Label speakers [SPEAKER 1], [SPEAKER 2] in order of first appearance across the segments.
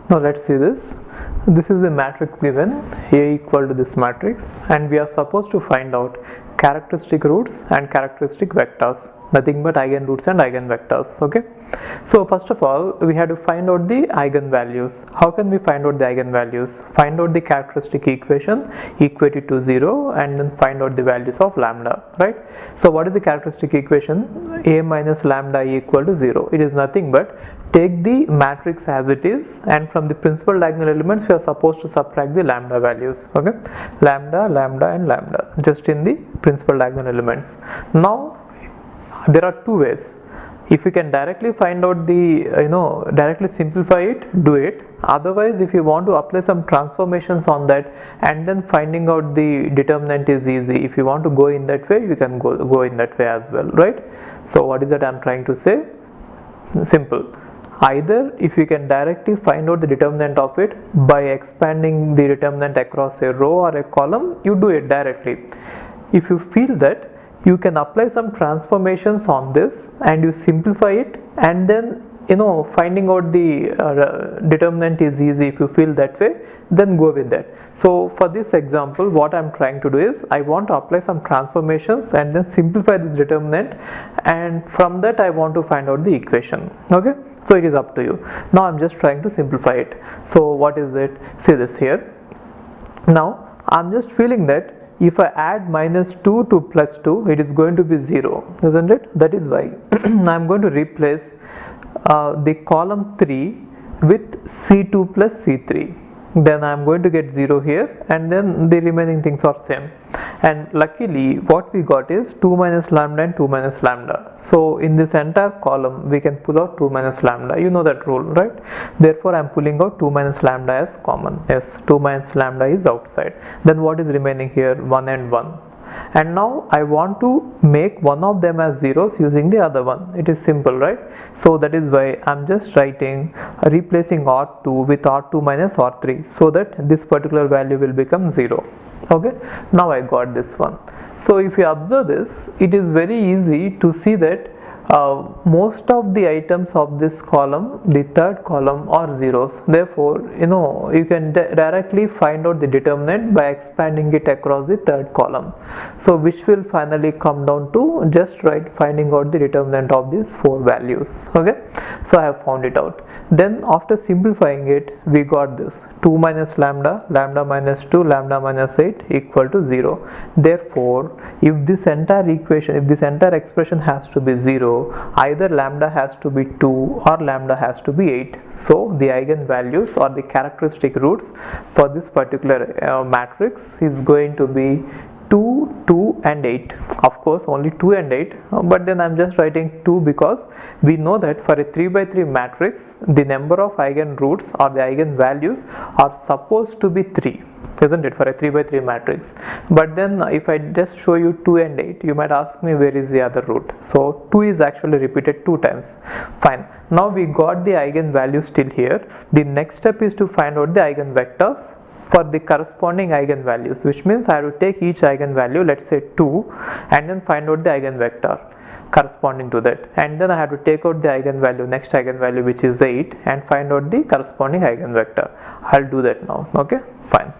[SPEAKER 1] Now let's see this. This is the matrix given, A equal to this matrix, and we are supposed to find out characteristic roots and characteristic vectors, nothing but eigenroots and eigenvectors. Okay, so first of all we have to find out the eigenvalues. How can we find out the eigenvalues? Find out the characteristic equation, equate it to 0, and then find out the values of lambda, right? So what is the characteristic equation? A minus lambda equal to 0. It is nothing but take the matrix as it is, and from the principal diagonal elements we are supposed to subtract the lambda values. Okay, lambda, lambda and lambda just in the principal diagonal elements. Now there are two ways. If you can directly find out the directly simplify it, do it. Otherwise, if you want to apply some transformations on that and then finding out the determinant is easy. If you want to go in that way, you can go in that way as well, right? So what is that I'm trying to say? Simple. Either if you can directly find out the determinant of it by expanding the determinant across a row or a column, you do it directly. If you feel that you can apply some transformations on this and you simplify it, and then finding out the determinant is easy, if you feel that way, then go with that. So for this example, what I'm trying to do is I want to apply some transformations and then simplify this determinant, and from that I want to find out the equation. Okay, so it is up to you. Now I'm just trying to simplify it. So what is it? See this here. Now I'm just feeling that if I add minus 2 to plus 2, it is going to be 0, isn't it? That is why I'm going to replace the column 3 with C2 plus C3. Then I'm going to get 0 here, and then the remaining things are same. And luckily what we got is 2 minus lambda and 2 minus lambda. So in this entire column we can pull out 2 minus lambda. You know that rule, right? Therefore I'm pulling out 2 minus lambda as common. Yes, 2 minus lambda is outside. Then what is remaining here? 1 and 1. And now I want to make one of them as zeros using the other one. It is simple, right? So that is why I'm just writing replacing R2 with R2 minus R3, so that this particular value will become 0. Okay, now I got this one. So if you observe this, it is very easy to see that most of the items of this column, the third column, are zeros. Therefore you can directly find out the determinant by expanding it across the third column, so which will finally come down to just finding out the determinant of these 4 values. Okay, so I have found it out. Then after simplifying it, we got this 2 minus lambda, lambda minus 2, lambda minus 8 equal to 0. Therefore if this entire equation, if this entire expression has to be 0, either lambda has to be 2 or lambda has to be 8. So the eigenvalues or the characteristic roots for this particular matrix is going to be 2, 2 and 8. Of course only 2 and 8, but then I'm just writing 2 because we know that for a 3 by 3 matrix the number of eigenroots or the eigenvalues are supposed to be 3, isn't it, for a 3 by 3 matrix. But then if I just show you 2 and 8, you might ask me where is the other root. So 2 is actually repeated 2 times. Fine, now we got the eigenvalue still here. The next step is to find out the eigenvectors for the corresponding eigenvalues, which means I have to take each eigenvalue, let's say 2, and then find out the eigenvector corresponding to that, and then I have to take out the eigenvalue, next eigenvalue, which is 8, and find out the corresponding eigenvector. I'll do that now. Okay, fine.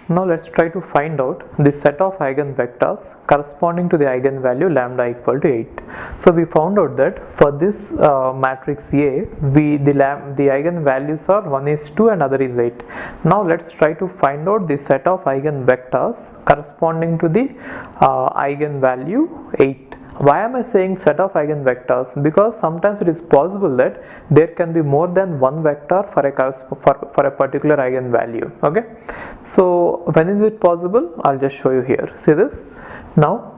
[SPEAKER 1] Now let's try to find out the set of eigenvectors corresponding to the eigenvalue lambda equal to 8. So we found out that for this matrix A, the eigenvalues are one is 2 and other is 8. Now let's try to find out the set of eigenvectors corresponding to the eigenvalue 8. Why am I saying set of eigenvectors? Because sometimes it is possible that there can be more than one vector for a particular eigenvalue. Okay, so when is it possible? I'll just show you here. See this. Now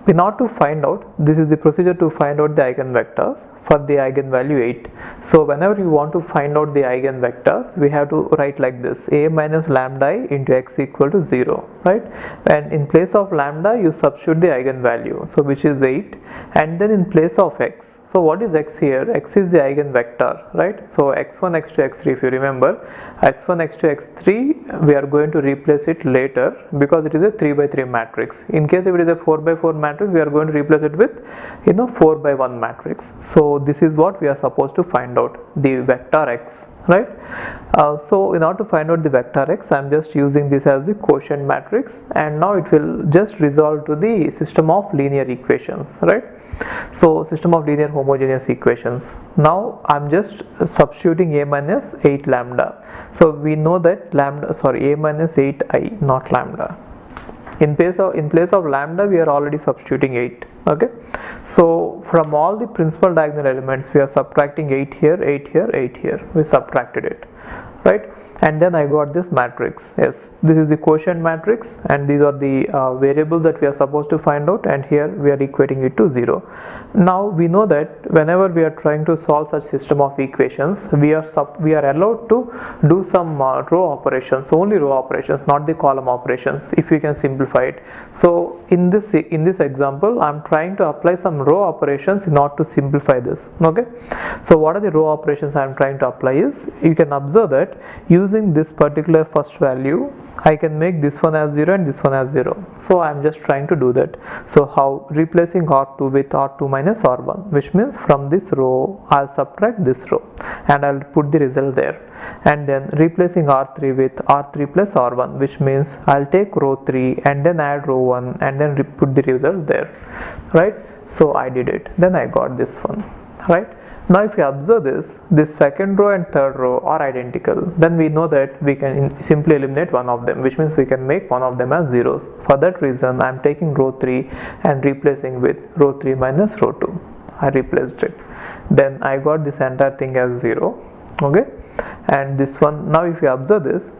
[SPEAKER 1] in order to find out, this is the procedure to find out the eigenvectors for the eigenvalue 8. So whenever you want to find out the eigenvectors, we have to write like this: a minus lambda I into x equal to 0, right? And in place of lambda you substitute the eigenvalue, so which is 8, and then in place of x, so what is x here? X is the eigenvector, right? So x1, x2, x3, if you remember, x1, x2, x3 we are going to replace it later because it is a 3 by 3 matrix. In case if it is a 4 by 4 matrix, we are going to replace it with 4 by 1 matrix. So this is what we are supposed to find out, the vector x. right? So in order to find out the vector x, I'm just using this as the quotient matrix, and now it will just resolve to the system of linear equations, right? So system of linear homogeneous equations. Now I'm just substituting a minus 8 lambda. So we know that a minus 8i, not lambda. In place of lambda, we are already substituting 8. Okay, so from all the principal diagonal elements, we are subtracting 8 here, 8 here, 8 here. We subtracted it, right? And then I got this matrix. Yes, this is the quotient matrix, and these are the variables that we are supposed to find out, and here we are equating it to 0. Now we know that whenever we are trying to solve such system of equations, we are allowed to do some row operations, only row operations, not the column operations, if we can simplify it. So in this example, I'm trying to apply some row operations in order to simplify this. Okay, so what are the row operations I'm trying to apply is, you can observe that using this particular first value, I can make this one as 0 and this one as 0. So I'm just trying to do that. So how? Replacing R2 with R2 minus R1, which means from this row I'll subtract this row and I'll put the result there, and then replacing R3 with R3 plus R1, which means I'll take row 3 and then add row 1 and then put the result there, right? So I did it, then I got this one, right? Now if you observe this second row and third row are identical, then we know that we can simply eliminate one of them, which means we can make one of them as zeros. For that reason, I am taking row 3 and replacing with row 3 minus row 2. I replaced it. Then I got this entire thing as 0. Okay, and this one, now if you observe this,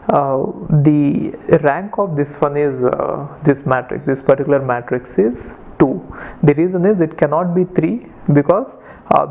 [SPEAKER 1] the rank of this one is this matrix, this particular matrix is 2. The reason is it cannot be 3 because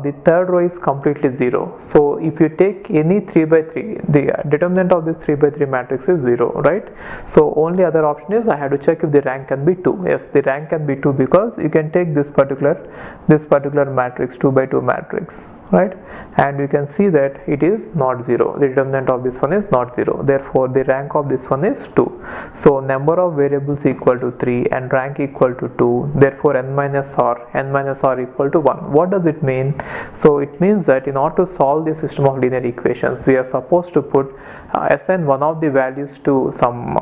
[SPEAKER 1] the third row is completely 0. So if you take any 3 by 3, the determinant of this 3 by 3 matrix is 0, right? So only other option is I have to check if the rank can be 2. Yes, the rank can be 2 because you can take this particular matrix, 2 by 2 matrix, right? And you can see that it is not 0. The determinant of this one is not 0. Therefore, the rank of this one is 2. So number of variables equal to 3 and rank equal to 2. Therefore, n minus r equal to 1. What does it mean? So it means that in order to solve the system of linear equations, we are supposed to put assign one of the values to some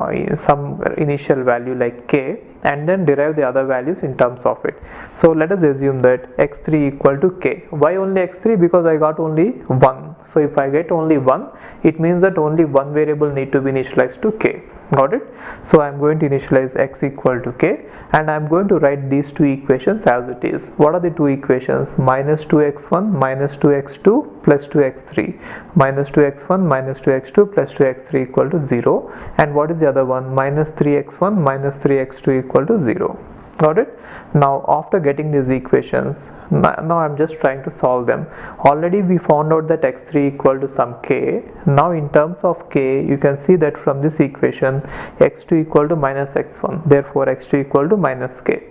[SPEAKER 1] initial value like k, and then derive the other values in terms of it. So let us assume that x3 equal to k. Why only x3? Because I got only 1. So if I get only 1, it means that only one variable need to be initialized to k. Got it? So I am going to initialize x equal to k, and I am going to write these two equations as it is. What are the two equations? Minus 2x1 minus 2x2 plus 2x3. Minus 2x1 minus 2x2 plus 2x3 equal to 0. And what is the other one? Minus 3x1 minus 3x2 equal to 0. Got it? Now after getting these equations, now I'm just trying to solve them. Already we found out that x3 equal to some k. Now in terms of k, you can see that from this equation x2 equal to minus x1. Therefore x2 equal to minus k.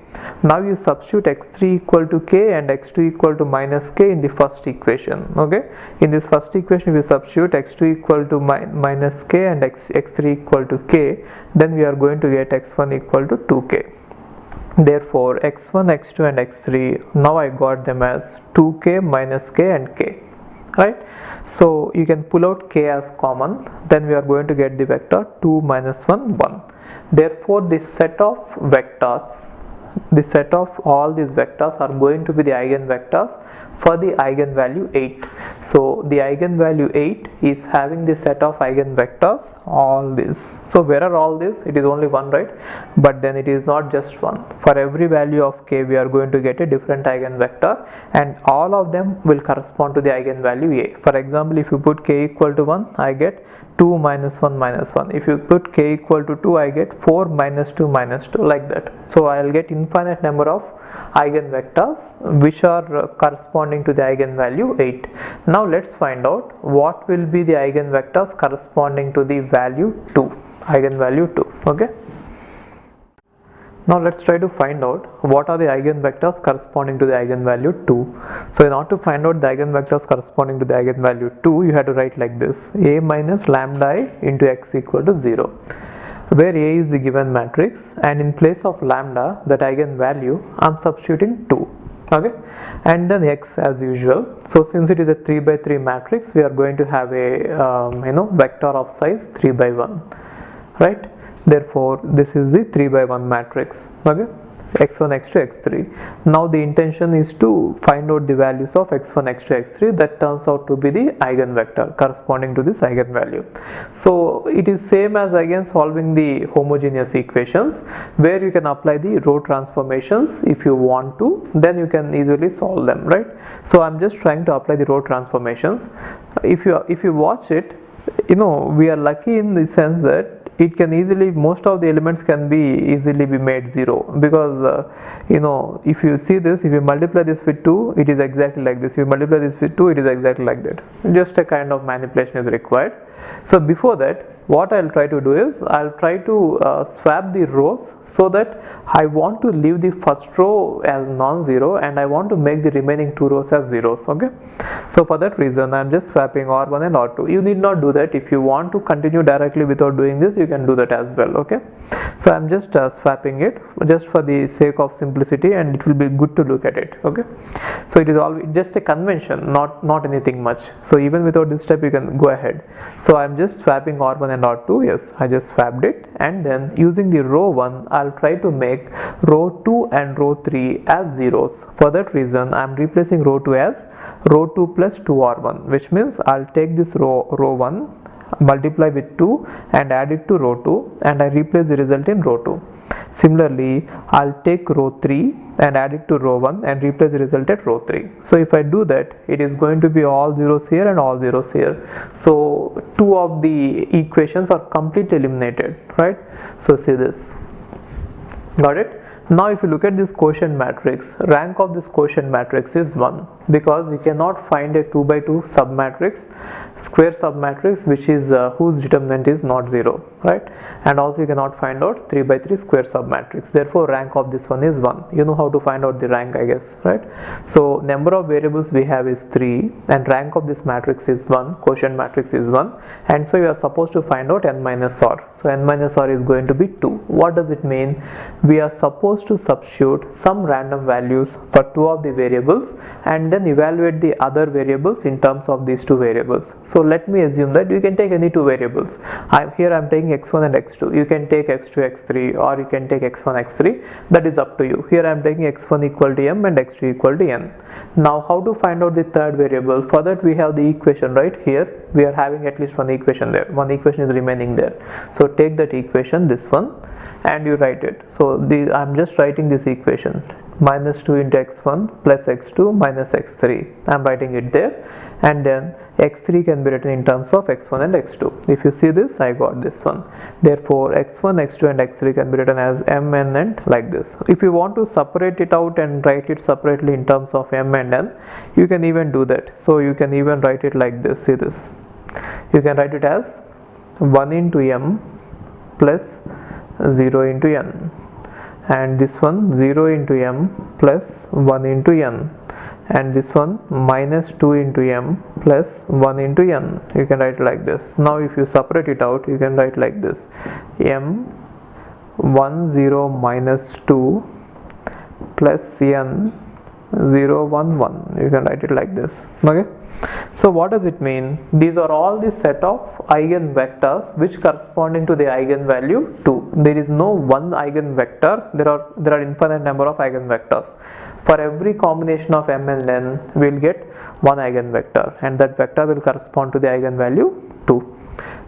[SPEAKER 1] Now you substitute x3 equal to k and x2 equal to minus k in the first equation. Okay, in this first equation we substitute x2 equal to minus k and x3 equal to k. Then we are going to get x1 equal to 2k. Therefore x1, x2 and x3, now I got them as 2k minus k and k, right? So you can pull out k as common, then we are going to get the vector 2 minus 1, 1. Therefore this set of vectors, the set of all these vectors are going to be the eigenvectors for the eigenvalue 8. So the eigenvalue 8 is having the set of eigenvectors all this. So where are all this? It is only one, right? But then it is not just one. For every value of k, we are going to get a different eigenvector, and all of them will correspond to the eigenvalue a. For example, if you put k equal to 1, I get 2 minus 1 minus 1. If you put k equal to 2, I get 4 minus 2 minus 2, like that. So I will get infinite number of eigenvectors which are corresponding to the eigenvalue 8. Now let's find out what will be the eigenvectors corresponding to the value 2, eigenvalue 2. Okay, now let's try to find out what are the eigenvectors corresponding to the eigenvalue 2. So in order to find out the eigenvectors corresponding to the eigenvalue 2, you have to write like this: a minus lambda I into x equal to 0. where A is the given matrix, and in place of lambda, that eigenvalue, I'm substituting 2. Okay, and then x as usual. So since it is a 3 by 3 matrix, we are going to have a vector of size 3 by 1, right? Therefore this is the 3 by 1 matrix. Okay, x1, x2, x3. Now the intention is to find out the values of x1, x2, x3 that turns out to be the eigenvector corresponding to this eigenvalue. So it is same as again solving the homogeneous equations, where you can apply the row transformations if you want to, then you can easily solve them, right? So I'm just trying to apply the row transformations. If you watch it, we are lucky in the sense that it can easily, most of the elements can be easily be made 0, because if you see this, if you multiply this with 2, it is exactly like this. If you multiply this with 2, it is exactly like that. Just a kind of manipulation is required. So before that, what I'll try to do is I'll try to swap the rows, so that I want to leave the first row as non-zero and I want to make the remaining 2 rows as zeros. Okay, so for that reason I'm just swapping R1 and R2. You need not do that. If you want to continue directly without doing this, you can do that as well. Okay, so I'm just swapping it just for the sake of simplicity, and it will be good to look at it. Okay, so it is all just a convention, not anything much. So even without this step you can go ahead. So I'm just swapping R1 and R2. Yes, I just swapped it, and then using the row 1, I'll try to make row 2 and row 3 as zeros. For that reason I'm replacing row 2 as row 2 plus 2R1, which means I'll take this row 1, multiply with 2 and add it to row 2, and I replace the result in row 2. Similarly, I'll take row 3 and add it to row 1 and replace the result at row 3. So if I do that, it is going to be all zeros here and all zeros here. So 2 of the equations are completely eliminated, right? So see this. Got it? Now if you look at this quotient matrix, rank of this quotient matrix is 1, because we cannot find a 2 by 2 submatrix, square submatrix, which is whose determinant is not 0, right? And also you cannot find out 3 by 3 square submatrix. Therefore rank of this one is 1. You know how to find out the rank, I guess, right? So number of variables we have is 3, and rank of this matrix is 1, quotient matrix is 1, and so you are supposed to find out n minus r. So n minus r is going to be 2. What does it mean? We are supposed to substitute some random values for 2 of the variables and then evaluate the other variables in terms of these 2 variables. So let me assume that you can take any 2 variables. Here I'm taking x1 and x2. You can take x2, x3, or you can take x1, x3. That is up to you. Here I'm taking x1 equal to m and x2 equal to n. Now how to find out the third variable? For that we have the equation right here. We are having at least one equation there. One equation is remaining there. So take that equation, this one, and you write it. So I'm just writing this equation, minus 2 into x1 plus x2 minus x3. I'm writing it there, and then x3 can be written in terms of x1 and x2. If you see this, I got this one. Therefore x1, x2 and x3 can be written as m, n, and like this. If you want to separate it out and write it separately in terms of m and n, you can even do that. So you can even write it like this. See this, you can write it as 1 into m plus 0 into n, and this one 0 into m plus 1 into n, and this one minus 2 into m plus 1 into n. You can write like this. Now if you separate it out, you can write like this, m 1 0 minus 2 plus n 0 1 1. You can write it like this. Okay, so what does it mean? These are all the set of eigenvectors which corresponding to the eigenvalue 2. There is no one eigenvector. There are infinite number of eigenvectors. For every combination of m and n, we will get one eigenvector, and that vector will correspond to the eigenvalue 2.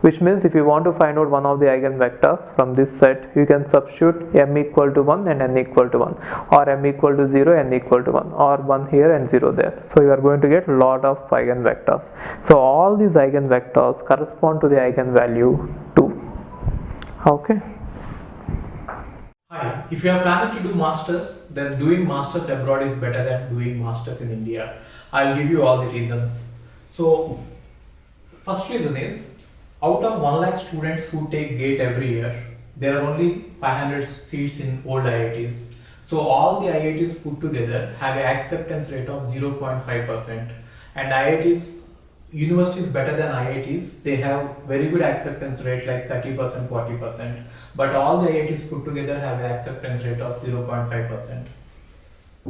[SPEAKER 1] Which means if you want to find out one of the eigenvectors from this set, you can substitute m equal to 1 and n equal to 1, or m equal to 0 and n equal to 1, or 1 here and 0 there. So you are going to get a lot of eigenvectors. So all these eigenvectors correspond to the eigenvalue 2. Okay.
[SPEAKER 2] Hi, if you are planning to do masters, then doing masters abroad is better than doing masters in India. I'll give you all the reasons. So, first reason is, out of 1 lakh students who take GATE every year, there are only 500 seats in old IITs. So all the IITs put together have an acceptance rate of 0.5%, and IITs universities better than IITs. They have very good acceptance rate like 30%, 40%. But all the IITs put together have an acceptance rate of 0.5%.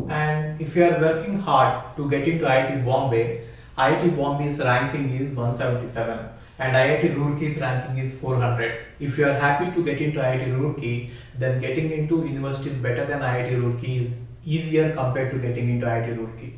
[SPEAKER 2] And if you are working hard to get into IIT Bombay's ranking is 177 and IIT Roorkee's ranking is 400. If you are happy to get into IIT Roorkee, then getting into universities better than IIT Roorkee is easier compared to getting into IIT Roorkee.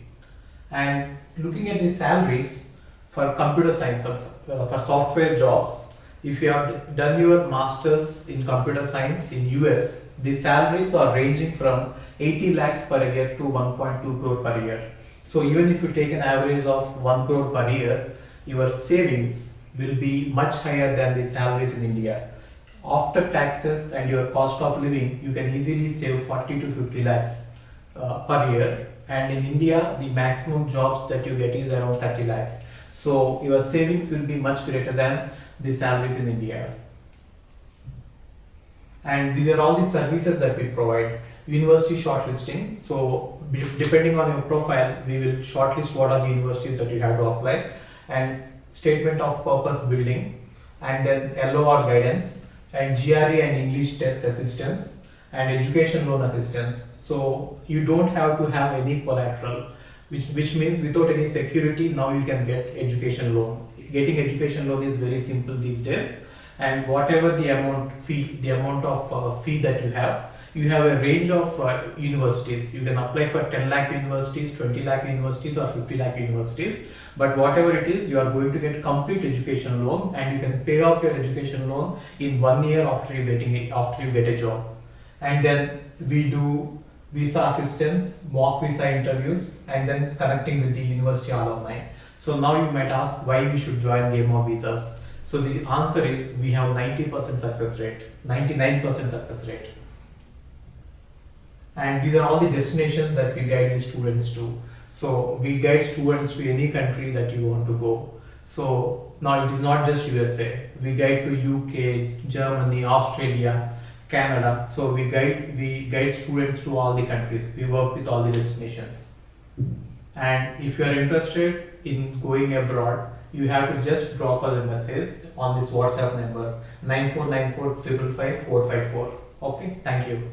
[SPEAKER 2] And looking at the salaries for computer science, for software jobs, if you have done your masters in computer science in US, the salaries are ranging from 80 lakhs per year to 1.2 crore per year. So even if you take an average of 1 crore per year, your savings will be much higher than the salaries in India. After taxes and your cost of living, you can easily save 40 to 50 lakhs per year. And in India, the maximum jobs that you get is around 30 lakhs. So your savings will be much greater than the salaries in India. And these are all the services that we provide. University shortlisting. So depending on your profile, we will shortlist what are the universities that you have to apply, and statement of purpose building, and then LOR guidance, and GRE and English test assistance, and education loan assistance. So you don't have to have any collateral, which means without any security, now you can get education loan. Getting education loan is very simple these days, and whatever the amount of fee that you have a range of universities. You can apply for 10 lakh universities, 20 lakh universities, or 50 lakh universities. But whatever it is, you are going to get complete education loan, and you can pay off your education loan in 1 year after you get a job. And then we do visa assistance, mock visa interviews, and then connecting with the university alumni. So now you might ask why we should join Game of Visas. So the answer is we have 90% success rate, 99% success rate. And these are all the destinations that we guide the students to. So we guide students to any country that you want to go. So now it is not just USA. We guide to UK, Germany, Australia, Canada. So we guide students to all the countries. We work with all the destinations. And if you are interested in going abroad, you have to just drop us a message on this WhatsApp number 9494 555 454. Okay, thank you.